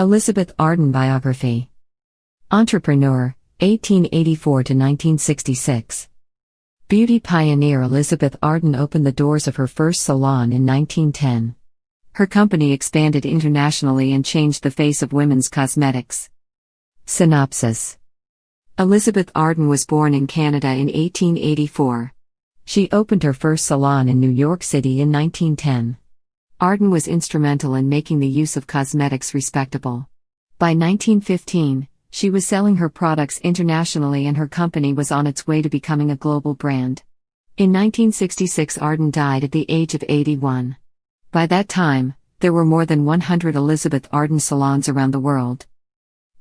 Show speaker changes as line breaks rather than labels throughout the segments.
Elizabeth Arden Biography. Entrepreneur, 1884 to 1966. Beauty pioneer Elizabeth Arden opened the doors of her first salon in 1910. Her company expanded internationally and changed the face of women's cosmetics. Synopsis. Elizabeth Arden was born in Canada in 1884. She opened her first salon in New York City in 1910. Arden was instrumental in making the use of cosmetics respectable. By 1915, she was selling her products internationally and her company was on its way to becoming a global brand. In 1966, Arden died at the age of 81. By that time, there were more than 100 Elizabeth Arden salons around the world.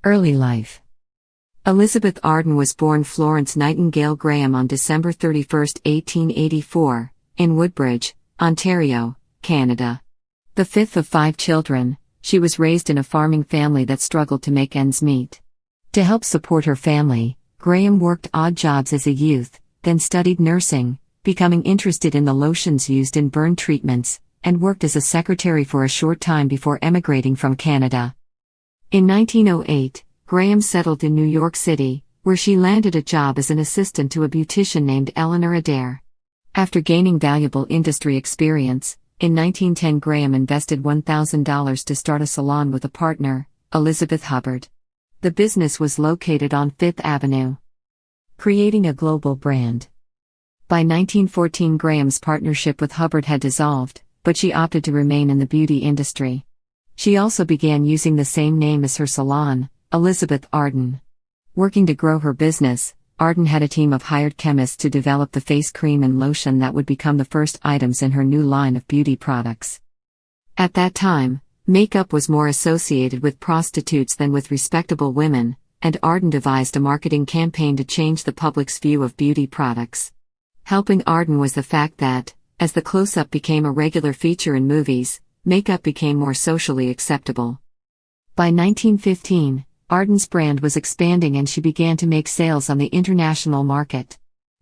Early life. Elizabeth Arden was born Florence Nightingale Graham on December 31, 1884, in Woodbridge, Ontario, Canada. The fifth of 5 children, she was raised in a farming family that struggled to make ends meet. To help support her family, Graham worked odd jobs as a youth, then studied nursing, becoming interested in the lotions used in burn treatments, and worked as a secretary for a short time before emigrating from Canada. In 1908, Graham settled in New York City, where she landed a job as an assistant to a beautician named Eleanor Adair. After gaining valuable industry experience, in 1910 Graham invested $1,000 to start a salon with a partner, Elizabeth Hubbard. The business was located on Fifth Avenue. Creating a global brand. By 1914 Graham's partnership with Hubbard had dissolved, but she opted to remain in the beauty industry. She also began using the same name as her salon, Elizabeth Arden. Working to grow her business, Arden had a team of hired chemists to develop the face cream and lotion that would become the first items in her new line of beauty products. At that time, makeup was more associated with prostitutes than with respectable women, and Arden devised a marketing campaign to change the public's view of beauty products. Helping Arden was the fact that, as the close-up became a regular feature in movies, makeup became more socially acceptable. By 1915, Arden's brand was expanding and she began to make sales on the international market.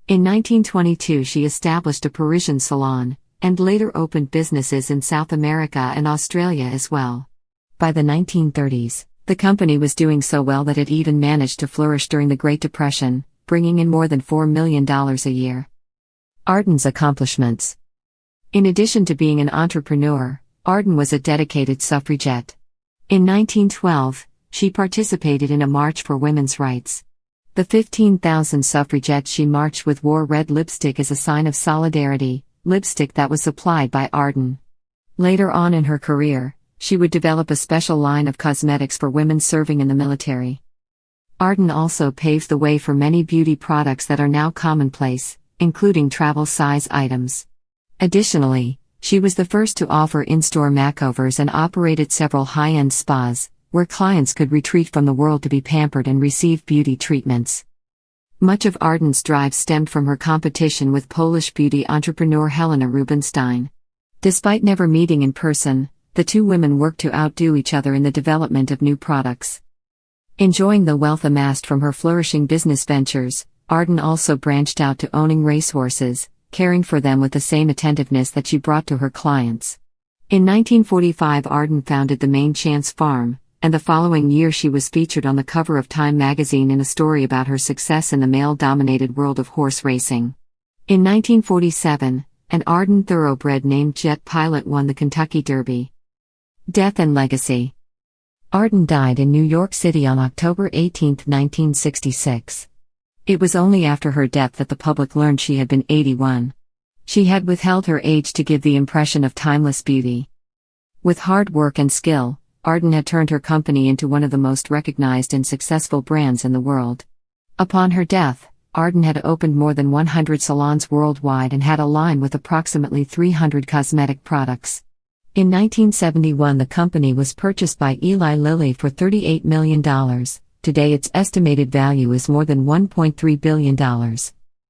In 1922 she established a Parisian salon, and later opened businesses in South America and Australia as well. By the 1930s, the company was doing so well that it even managed to flourish during the Great Depression, bringing in more than $4 million a year. Arden's accomplishments. In addition to being an entrepreneur, Arden was a dedicated suffragette. In 1912, she participated in a march for women's rights. The 15,000 suffragettes she marched with wore red lipstick as a sign of solidarity, lipstick that was supplied by Arden. Later on in her career, she would develop a special line of cosmetics for women serving in the military. Arden also paved the way for many beauty products that are now commonplace, including travel-size items. Additionally, she was the first to offer in-store makeovers and operated several high-end spas, where clients could retreat from the world to be pampered and receive beauty treatments. Much of Arden's drive stemmed from her competition with Polish beauty entrepreneur Helena Rubinstein. Despite never meeting in person, the two women worked to outdo each other in the development of new products. Enjoying the wealth amassed from her flourishing business ventures, Arden also branched out to owning racehorses, caring for them with the same attentiveness that she brought to her clients. In 1945 Arden founded the Main Chance Farm, and the following year she was featured on the cover of Time magazine in a story about her success in the male-dominated world of horse racing. In 1947, an Arden thoroughbred named Jet Pilot won the Kentucky Derby. Death and legacy. Arden died in New York City on October 18, 1966. It was only after her death that the public learned she had been 81. She had withheld her age to give the impression of timeless beauty. With hard work and skill, Arden had turned her company into one of the most recognized and successful brands in the world. Upon her death, Arden had opened more than 100 salons worldwide and had a line with approximately 300 cosmetic products. In 1971 the company was purchased by Eli Lilly for $38 million. Today its estimated value is more than $1.3 billion.